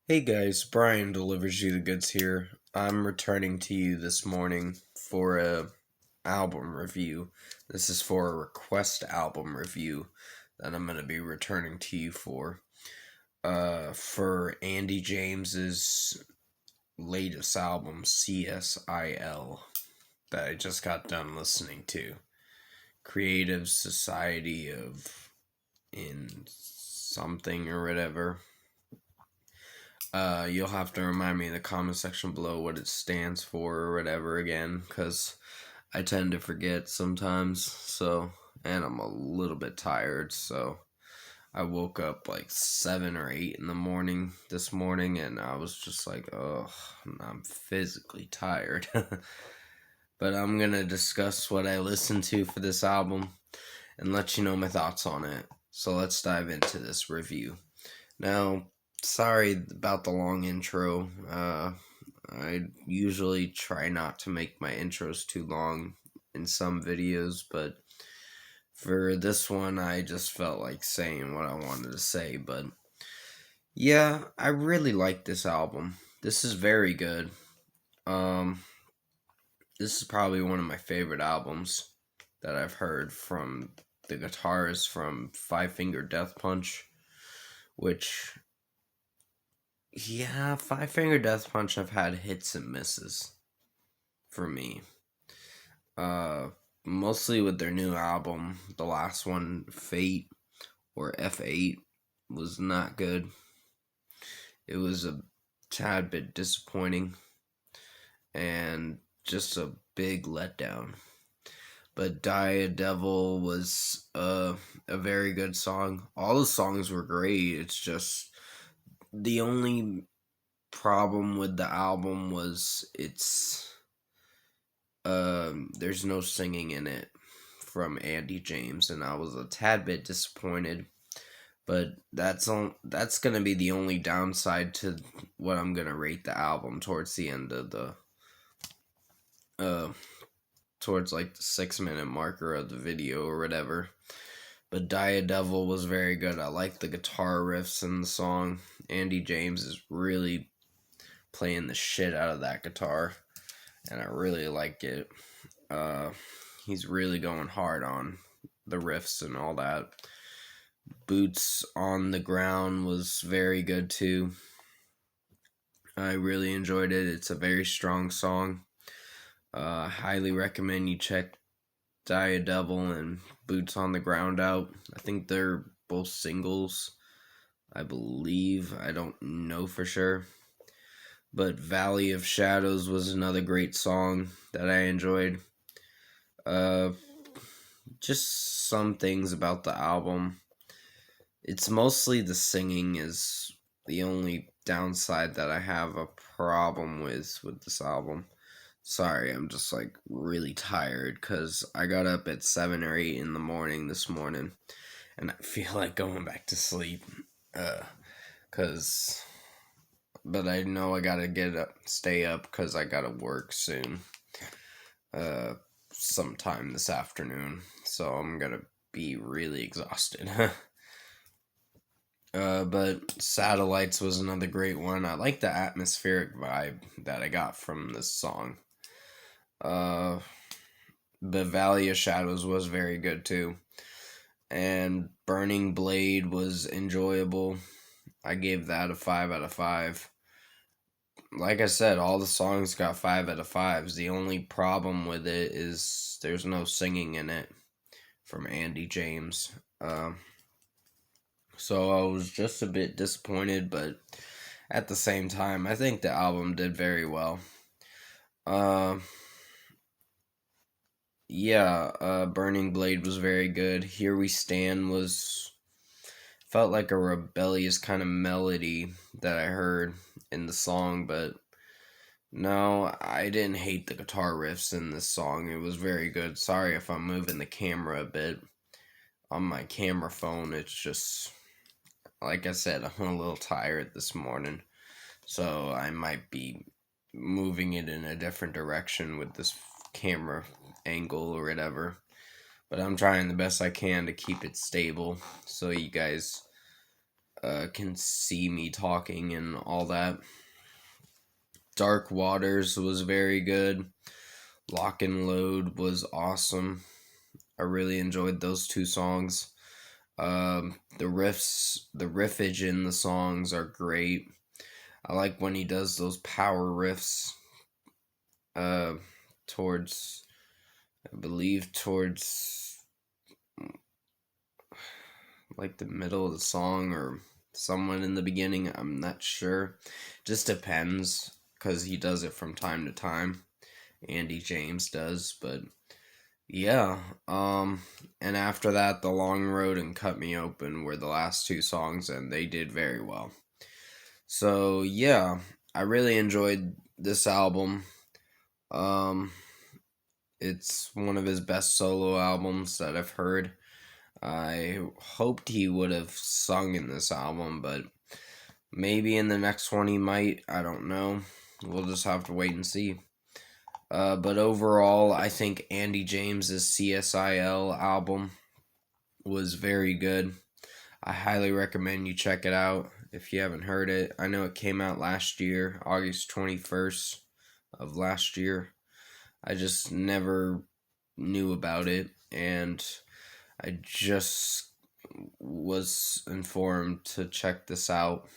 Hey guys, Brian delivers you the goods here. I'm returning to you this morning for a album review. This is for a request album review that I'm going to be returning to you for Andy James's latest album, C.S.I.L, that I just got done listening to. Creative Society of in something or whatever. You'll have to remind me in the comment section below what it stands for or whatever again, because I tend to forget sometimes, and I'm a little bit tired, so I woke up like 7 or 8 in the morning this morning, and I was just like, oh, I'm physically tired. But I'm gonna discuss what I listened to for this album and let you know my thoughts on it. So let's dive into this review. Now, sorry about the long intro. I usually try not to make my intros too long in some videos, but for this one, I just felt like saying what I wanted to say. But yeah, I really like this album. This is very good. Um, this is probably one of my favorite albums that I've heard from the guitars from Five Finger Death Punch, which yeah, Five Finger Death Punch have had hits and misses for me. Uh Mostly with their new album. The last one, Fate or F8, was not good. It was a tad bit disappointing and just a big letdown. But Die a Devil was a very good song. All the songs were great. It's just the only problem with the album was there's no singing in it from Andy James, and I was a tad bit disappointed. But that's gonna be the only downside to what I'm gonna rate the album towards the end of the uh towards like the 6 minute marker of the video or whatever. But Die a Devil was very good. I like the guitar riffs in the song. Andy James is really playing the shit out of that guitar, and I really like it. Uh, he's really going hard on the riffs and all that. Boots on the Ground was very good too. I really enjoyed it. It's a very strong song. Highly recommend you check Die a Devil and Boots on the Ground out. I think they're both singles, I believe. I don't know for sure. But Valley of Shadows was another great song that I enjoyed. Uh, just some things about the album. It's mostly the singing is the only downside that I have a problem with this album. Sorry, I'm just like really tired because I got up at 7 or 8 in the morning this morning and I feel like going back to sleep. Cause, but I know I gotta get up, stay up because I gotta work soon. Sometime this afternoon, so I'm gonna be really exhausted. But Satellites was another great one. I like the atmospheric vibe that I got from this song. Uh, the Valley of Shadows was very good too. And Burning Blade was enjoyable. I gave that a 5 out of 5. Like I said, all the songs got 5 out of 5s. The only problem with it is there's no singing in it from Andy James. So I was just a bit disappointed, but at the same time, I think the album did very well. Uh, Burning Blade was very good. Here We Stand was felt like a rebellious kind of melody that I heard in the song, but no, I didn't hate the guitar riffs in this song. It was very good. Sorry if I'm moving the camera a bit on my camera phone. It's just like I said, I'm a little tired this morning, so I might be moving it in a different direction with this camera angle or whatever. But I'm trying the best I can to keep it stable so you guys can see me talking and all that. Dark Waters was very good. Lock and Load was awesome. I really enjoyed those two songs. The riffage in the songs are great. I like when he does those power riffs. Uh, towards, I believe, towards like the middle of the song or somewhat in the beginning. I'm not sure. Just depends because he does it from time to time. Andy James does, but yeah. And after that, The Long Road and Cut Me Open were the last two songs, and they did very well. So yeah, I really enjoyed this album. Um, it's one of his best solo albums that I've heard. I hoped he would have sung in this album, but maybe in the next one he might. I don't know. We'll just have to wait and see. But overall, I think Andy James's C.S.I.L album was very good. I highly recommend you check it out if you haven't heard it. I know it came out last year, August 21st of last year. I just never knew about it, and I just was informed to check this out.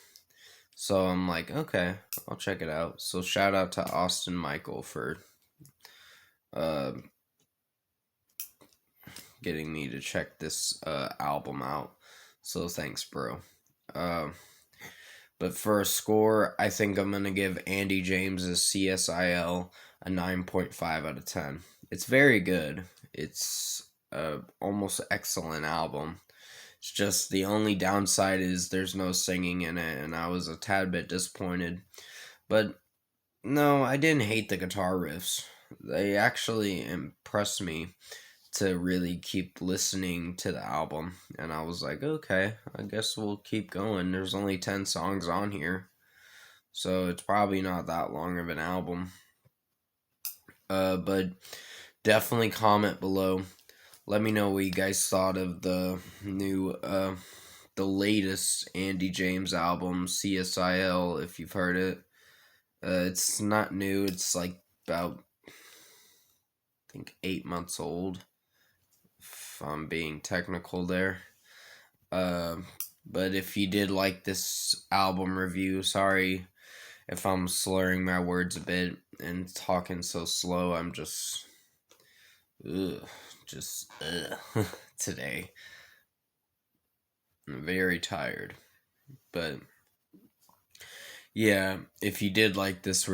So I'm like, okay, I'll check it out. So shout out to Austin Michael for uh, getting me to check this album out. So thanks, bro. Uh, but for a score, I think I'm going to give Andy James's C.S.I.L a 9.5 out of 10. It's very good. It's almost excellent album. It's just the only downside is there's no singing in it, and I was a tad bit disappointed. But no, I didn't hate the guitar riffs. They actually impressed me to really keep listening to the album. And I was like, okay, I guess we'll keep going. There's only 10 songs on here, so it's probably not that long of an album. But definitely comment below. Let me know what you guys thought of the new, the latest Andy James album, C.S.I.L, if you've heard it. It's not new, it's like about, I think, 8 months old, if I'm being technical there. But if you did like this album review, sorry if I'm slurring my words a bit and talking so slow. I'm just, today. I'm very tired. But yeah, if you did like this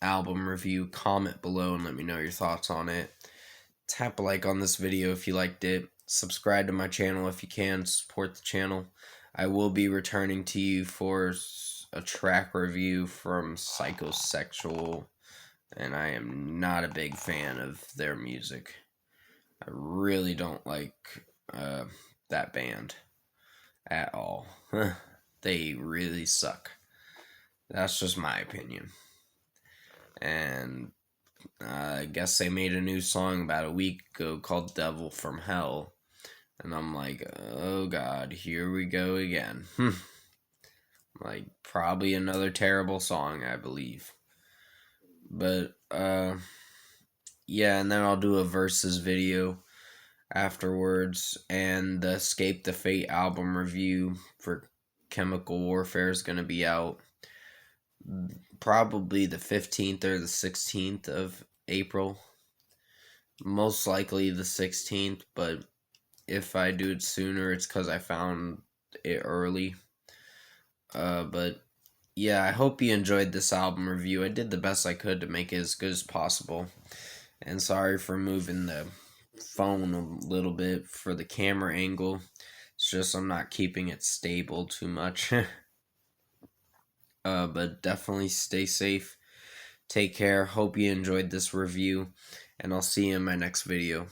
album review, comment below and let me know your thoughts on it. Tap a like on this video if you liked it. Subscribe to my channel if you can. Support the channel. I will be returning to you for a track review from C.S.I.L, and I am not a big fan of their music. I really don't like that band at all. They really suck. That's just my opinion. And I guess they made a new song about a week ago called Devil from Hell. And I'm like, oh god, here we go again. Like, probably another terrible song, I believe. But, yeah, and then I'll do a versus video afterwards. And the Escape the Fate album review for Chemical Warfare is going to be out probably the 15th or the 16th of April. Most likely the 16th, but if I do it sooner, it's because I found it early. But yeah, I hope you enjoyed this album review. I did the best I could to make it as good as possible. And sorry for moving the phone a little bit for the camera angle. It's just I'm not keeping it stable too much. But definitely stay safe. Take care. Hope you enjoyed this review. And I'll see you in my next video.